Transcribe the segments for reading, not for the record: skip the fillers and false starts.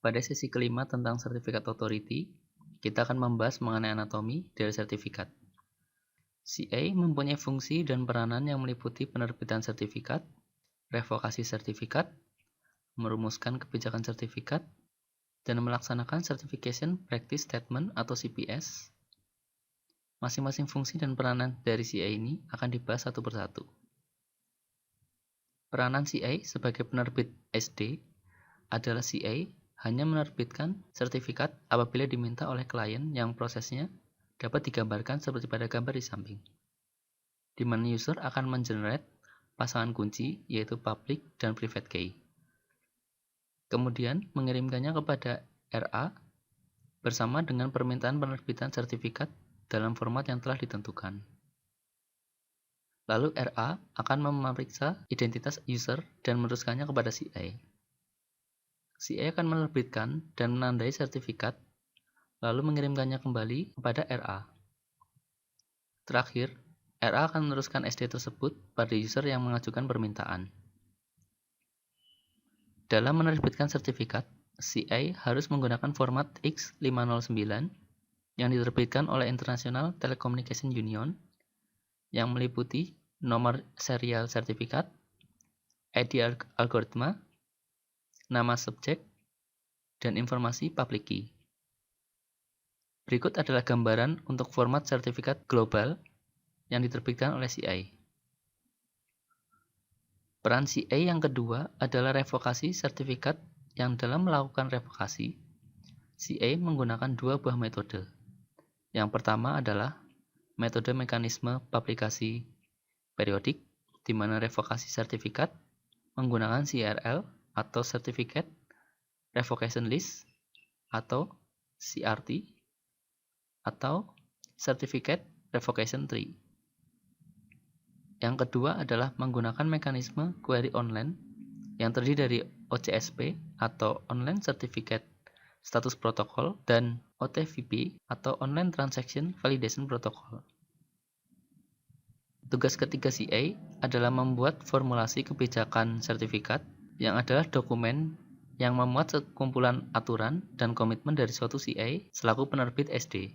Pada sesi kelima tentang Certificate Authority, kita akan membahas mengenai anatomi dari sertifikat. CA mempunyai fungsi dan peranan yang meliputi penerbitan sertifikat, revokasi sertifikat, merumuskan kebijakan sertifikat, dan melaksanakan Certification Practice Statement atau CPS. Masing-masing fungsi dan peranan dari CA ini akan dibahas satu persatu. Peranan CA sebagai penerbit SD adalah CA hanya menerbitkan sertifikat apabila diminta oleh klien yang prosesnya dapat digambarkan seperti pada gambar di samping, di mana user akan mengenerate pasangan kunci yaitu public dan private key. Kemudian mengirimkannya kepada RA bersama dengan permintaan penerbitan sertifikat dalam format yang telah ditentukan. Lalu RA akan memeriksa identitas user dan meneruskannya kepada CA. CA akan menerbitkan dan menandai sertifikat, lalu mengirimkannya kembali kepada RA. Terakhir, RA akan meneruskan SD tersebut pada user yang mengajukan permintaan. Dalam menerbitkan sertifikat, CA harus menggunakan format X509 yang diterbitkan oleh International Telecommunication Union yang meliputi nomor serial sertifikat, ID algoritma, nama subjek, dan informasi public key. Berikut adalah gambaran untuk format sertifikat global yang diterbitkan oleh CA. Peran CA yang kedua adalah revokasi sertifikat yang dalam melakukan revokasi, CA menggunakan dua buah metode. Yang pertama adalah metode mekanisme publikasi periodik, di mana revokasi sertifikat menggunakan CRL atau Certificate Revocation List atau CRT atau Certificate Revocation Tree. Yang kedua adalah menggunakan mekanisme query online yang terdiri dari OCSP atau Online Certificate Status Protocol dan OTVP atau Online Transaction Validation Protocol. Tugas ketiga CA adalah membuat formulasi kebijakan sertifikat yang adalah dokumen yang memuat sekumpulan aturan dan komitmen dari suatu CA selaku penerbit SD.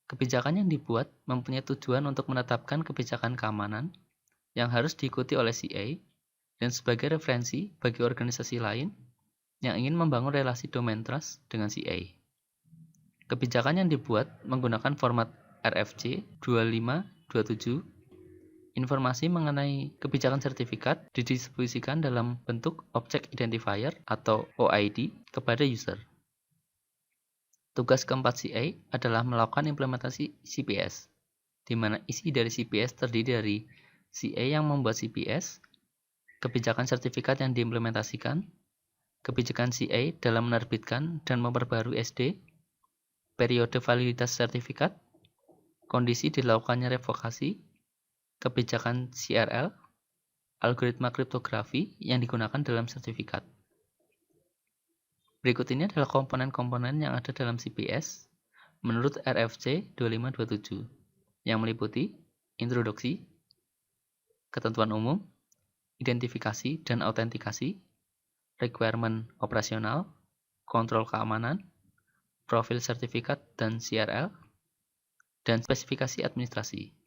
Kebijakan yang dibuat mempunyai tujuan untuk menetapkan kebijakan keamanan yang harus diikuti oleh CA dan sebagai referensi bagi organisasi lain yang ingin membangun relasi domain trust dengan CA. Kebijakan yang dibuat menggunakan format RFC 2527. Informasi mengenai kebijakan sertifikat didistribusikan dalam bentuk Object Identifier atau OID kepada user. Tugas keempat CA adalah melakukan implementasi CPS, di mana isi dari CPS terdiri dari CA yang membuat CPS, kebijakan sertifikat yang diimplementasikan, kebijakan CA dalam menerbitkan dan memperbarui SD, periode validitas sertifikat, kondisi dilakukannya revokasi, kebijakan CRL, algoritma kriptografi yang digunakan dalam sertifikat. Berikut ini adalah komponen-komponen yang ada dalam CPS menurut RFC 2527 yang meliputi introduksi, ketentuan umum, identifikasi dan autentikasi, requirement operasional, kontrol keamanan, profil sertifikat dan CRL, dan spesifikasi administrasi.